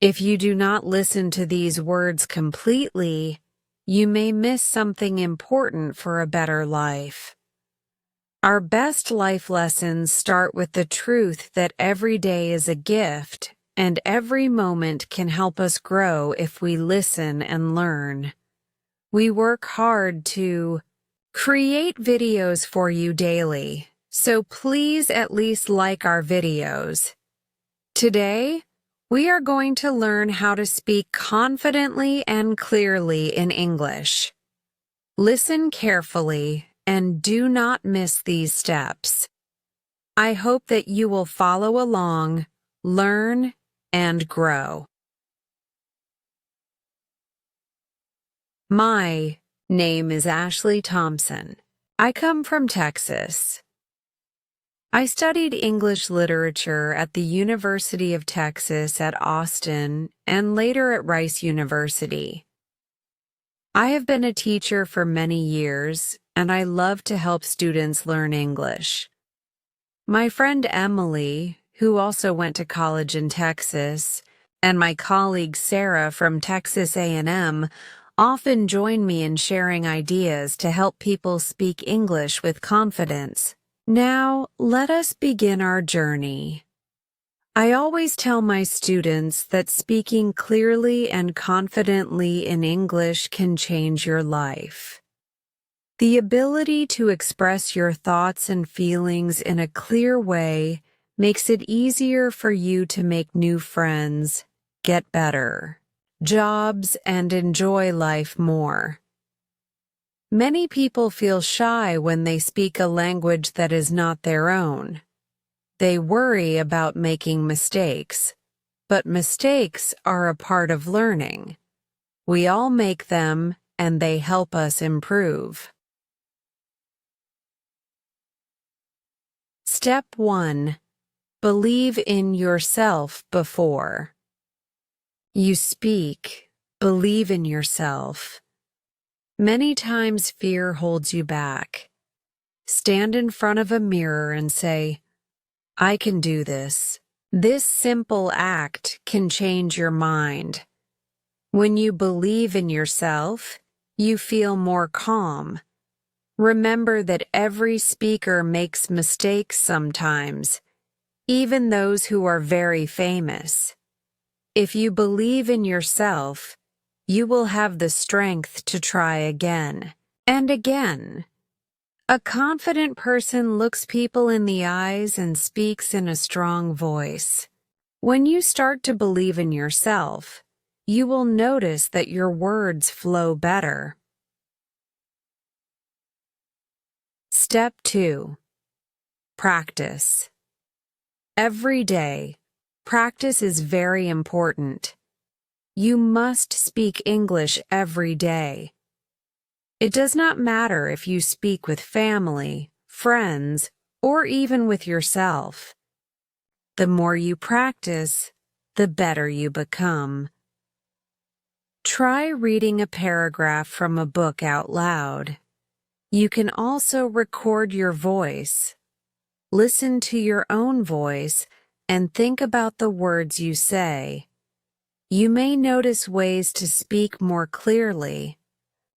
If you do not listen to these words completely, you may miss something important for a better life. Our best life lessons start with the truth that every day is a gift, and every moment can help us grow if we listen and learn. We work hard to create videos for you daily, so please at least like our videos. Today, we are going to learn how to speak confidently and clearly in English. Listen carefully and do not miss these steps. I hope that you will follow along, learn, and grow. My name is Ashley Thompson. I come from Texas. I studied English literature at the University of Texas at Austin and later at Rice University. I have been a teacher for many years, and I love to help students learn English. My friend Emily, who also went to college in Texas, and my colleague Sarah from Texas A&M often join me in sharing ideas to help people speak English with confidence. Now, let us begin our journey. I always tell my students that speaking clearly and confidently in English can change your life. The ability to express your thoughts and feelings in a clear way makes it easier for you to make new friends, get better jobs, and enjoy life more. Many people feel shy when they speak a language that is not their own. They worry about making mistakes, but mistakes are a part of learning. We all make them, and they help us improve. Step 1. Believe in yourself before you speak. Believe in yourself. Many times fear holds you back. Stand in front of a mirror and say, "I can do this." This simple act can change your mind. When you believe in yourself, you feel more calm. Remember that every speaker makes mistakes sometimes, even those who are very famous. If you believe in yourself, you will have the strength to try again and again. A confident person looks people in the eyes and speaks in a strong voice. When you start to believe in yourself, you will notice that your words flow better. Step 2. Practice. Every day, practice is very important. You must speak English every day. It does not matter if you speak with family, friends, or even with yourself. The more you practice, the better you become. Try reading a paragraph from a book out loud. You can also record your voice. Listen to your own voice and think about the words you say. You may notice ways to speak more clearly.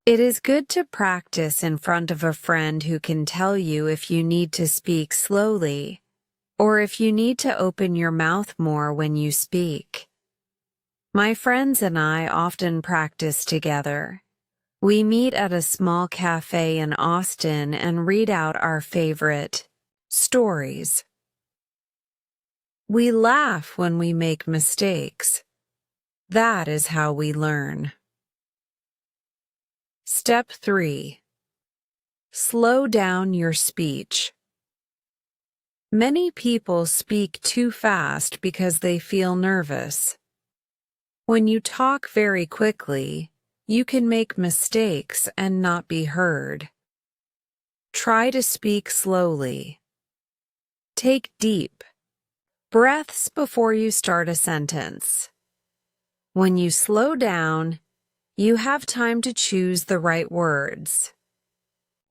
It is good to practice in front of a friend who can tell you if you need to speak slowly, or if you need to open your mouth more when you speak. My friends and I often practice together. We meet at a small cafe in Austin and read out our favorite stories. We laugh when we make mistakes. That is how we learn. Step 3. Slow down your speech. Many people speak too fast because they feel nervous. When you talk very quickly, you can make mistakes and not be heard. Try to speak slowly. Take deep breaths before you start a sentence. When you slow down, you have time to choose the right words.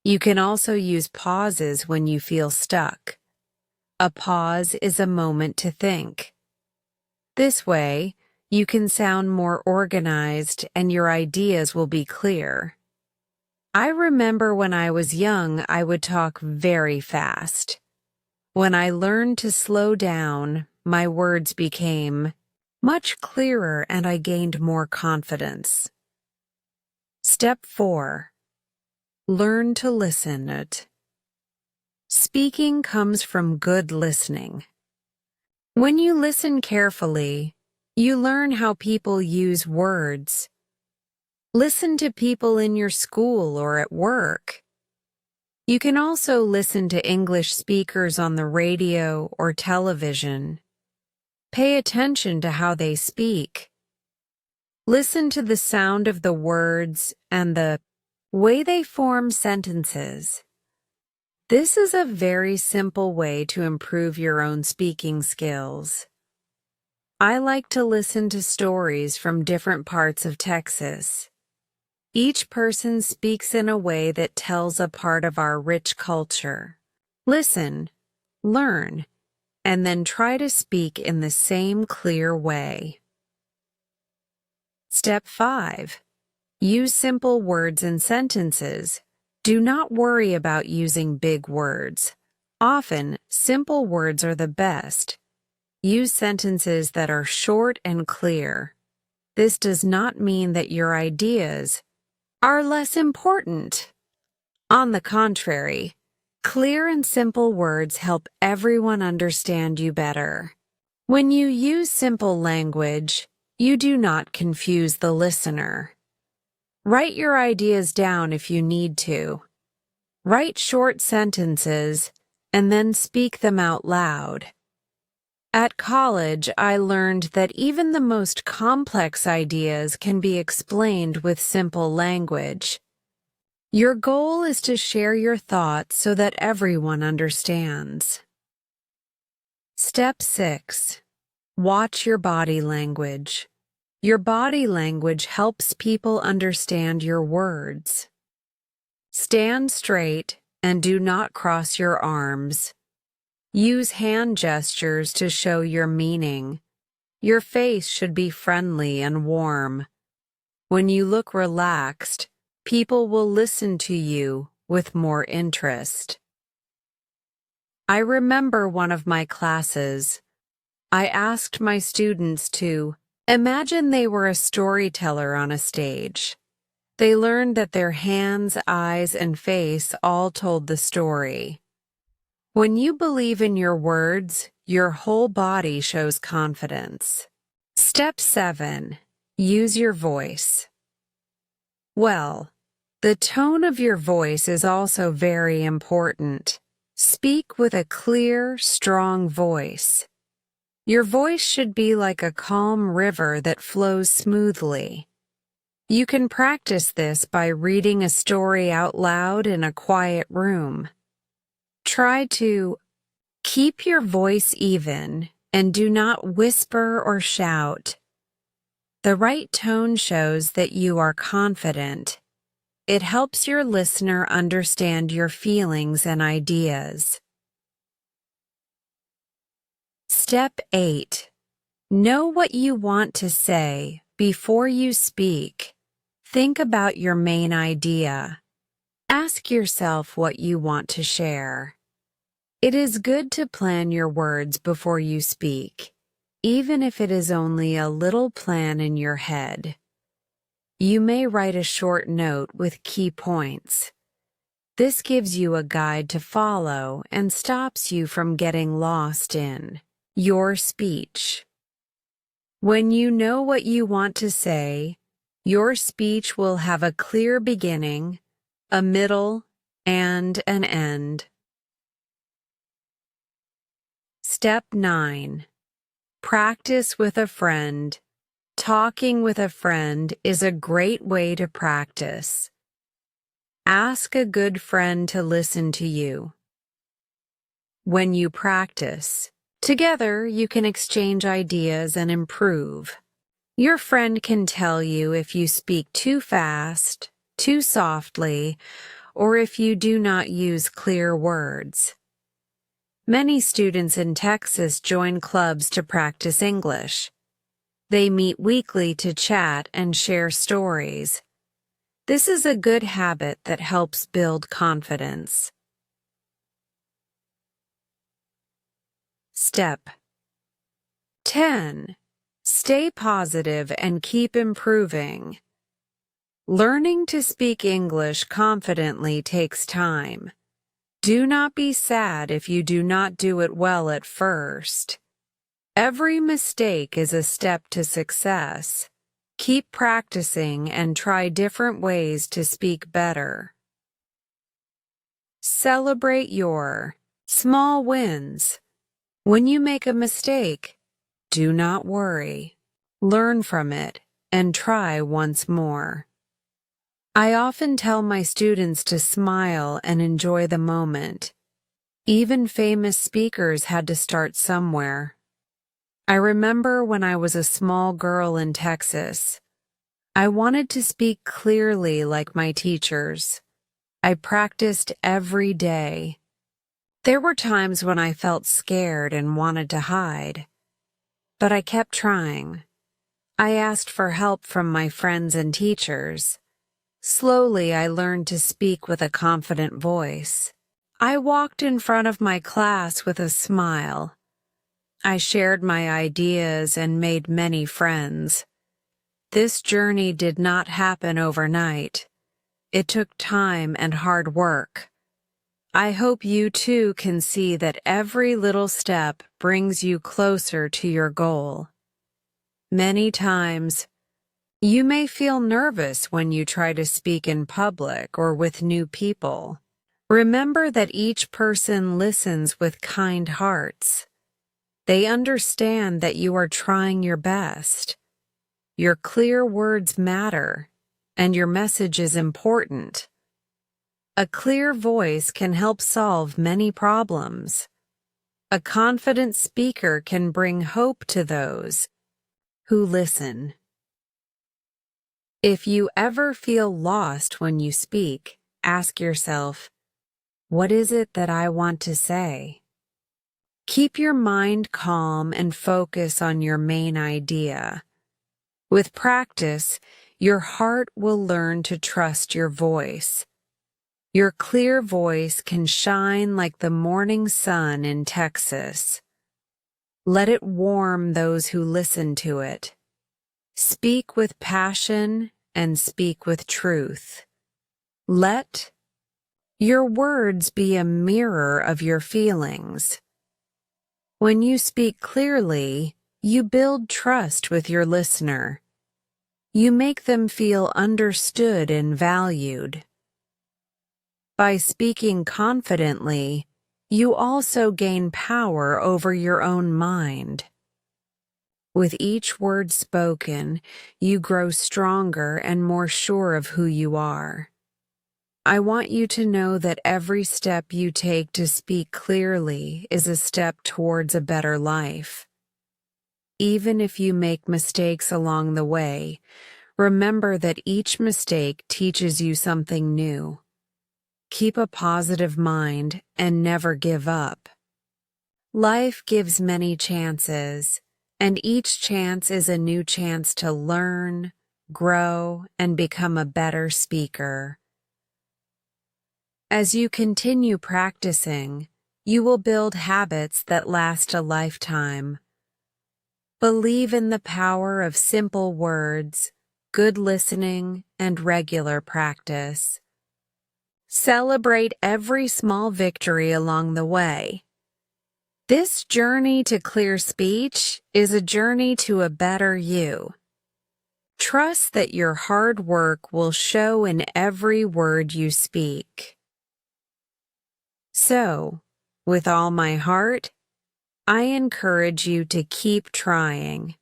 You can also use pauses when you feel stuck. A pause is a moment to think. This way, you can sound more organized and your ideas will be clear. I remember when I was young, I would talk very fast. When I learned to slow down, my words became much clearer and I gained more confidence. Step 4. Learn to listen. Speaking comes from good listening. When you listen carefully, you learn how people use words. Listen to people in your school or at work. You can also listen to English speakers on the radio or television. Pay attention to how they speak. Listen to the sound of the words and the way they form sentences. This is a very simple way to improve your own speaking skills. I like to listen to stories from different parts of Texas. Each person speaks in a way that tells a part of our rich culture. Listen, learn, and then try to speak in the same clear way. Step 5. Use simple words and sentences. Do not worry about using big words. Often, simple words are the best. Use sentences that are short and clear. This does not mean that your ideas are less important. On the contrary, clear and simple words help everyone understand you better. When you use simple language, you do not confuse the listener. Write your ideas down if you need to. Write short sentences and then speak them out loud. At college, I learned that even the most complex ideas can be explained with simple language. Your goal is to share your thoughts so that everyone understands. Step 6. Watch your body language. Your body language helps people understand your words. Stand straight and do not cross your arms. Use hand gestures to show your meaning. Your face should be friendly and warm. When you look relaxed, people will listen to you with more interest. I remember one of my classes. I asked my students to imagine they were a storyteller on a stage. They learned that their hands, eyes, and face all told the story. When you believe in your words, your whole body shows confidence. Step 7. Use your voice. Well, the tone of your voice is also very important. Speak with a clear, strong voice. Your voice should be like a calm river that flows smoothly. You can practice this by reading a story out loud in a quiet room. Try to keep your voice even and do not whisper or shout. The right tone shows that you are confident. It helps your listener understand your feelings and ideas. Step 8. Know what you want to say before you speak. Think about your main idea. Ask yourself what you want to share. It is good to plan your words before you speak, even if it is only a little plan in your head. You may write a short note with key points. This gives you a guide to follow and stops you from getting lost in your speech. When you know what you want to say, your speech will have a clear beginning, a middle, and an end. Step 9. Practice with a friend. Talking with a friend is a great way to practice. Ask a good friend to listen to you. When you practice, together you can exchange ideas and improve. Your friend can tell you if you speak too fast, too softly, or if you do not use clear words. Many students in Texas join clubs to practice English. They meet weekly to chat and share stories. This is a good habit that helps build confidence. Step 10. Stay positive and keep improving. Learning to speak English confidently takes time. Do not be sad if you do not do it well at first. Every mistake is a step to success. Keep practicing and try different ways to speak better. Celebrate your small wins. When you make a mistake, do not worry. Learn from it and try once more. I often tell my students to smile and enjoy the moment. Even famous speakers had to start somewhere. I remember when I was a small girl in Texas. I wanted to speak clearly like my teachers. I practiced every day. There were times when I felt scared and wanted to hide. But I kept trying. I asked for help from my friends and teachers. Slowly, I learned to speak with a confident voice. I walked in front of my class with a smile. I shared my ideas and made many friends. This journey did not happen overnight. It took time and hard work. I hope you too can see that every little step brings you closer to your goal. Many times, you may feel nervous when you try to speak in public or with new people. Remember that each person listens with kind hearts. They understand that you are trying your best. Your clear words matter, and your message is important. A clear voice can help solve many problems. A confident speaker can bring hope to those who listen. If you ever feel lost when you speak, ask yourself, what is it that I want to say? Keep your mind calm and focus on your main idea. With practice, your heart will learn to trust your voice. Your clear voice can shine like the morning sun in Texas. Let it warm those who listen to it. Speak with passion and speak with truth. Let your words be a mirror of your feelings. When you speak clearly, you build trust with your listener. You make them feel understood and valued. By speaking confidently, you also gain power over your own mind. With each word spoken, you grow stronger and more sure of who you are. I want you to know that every step you take to speak clearly is a step towards a better life. Even if you make mistakes along the way, remember that each mistake teaches you something new. Keep a positive mind and never give up. Life gives many chances, and each chance is a new chance to learn, grow, and become a better speaker. As you continue practicing, you will build habits that last a lifetime. Believe in the power of simple words, good listening, and regular practice. Celebrate every small victory along the way. This journey to clear speech is a journey to a better you. Trust that your hard work will show in every word you speak. So, with all my heart, I encourage you to keep trying.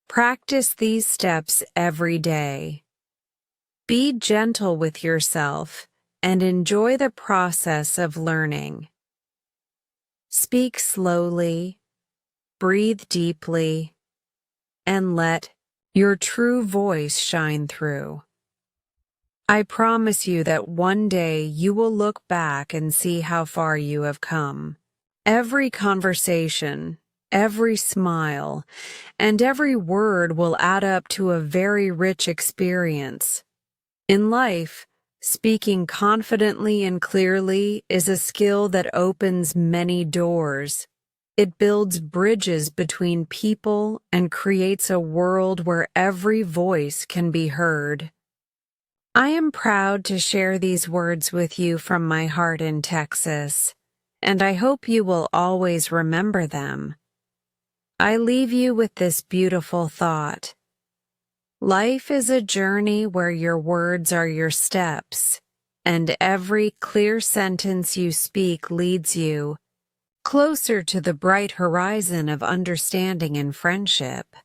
Practice these steps every day. Be gentle with yourself and enjoy the process of learning. Speak slowly, breathe deeply, and let your true voice shine through. I promise you that one day you will look back and see how far you have come. Every conversation, every smile, and every word will add up to a very rich experience. In life, speaking confidently and clearly is a skill that opens many doors. It builds bridges between people and creates a world where every voice can be heard. I am proud to share these words with you from my heart in Texas, and I hope you will always remember them. I leave you with this beautiful thought. Life is a journey where your words are your steps, and every clear sentence you speak leads you closer to the bright horizon of understanding and friendship.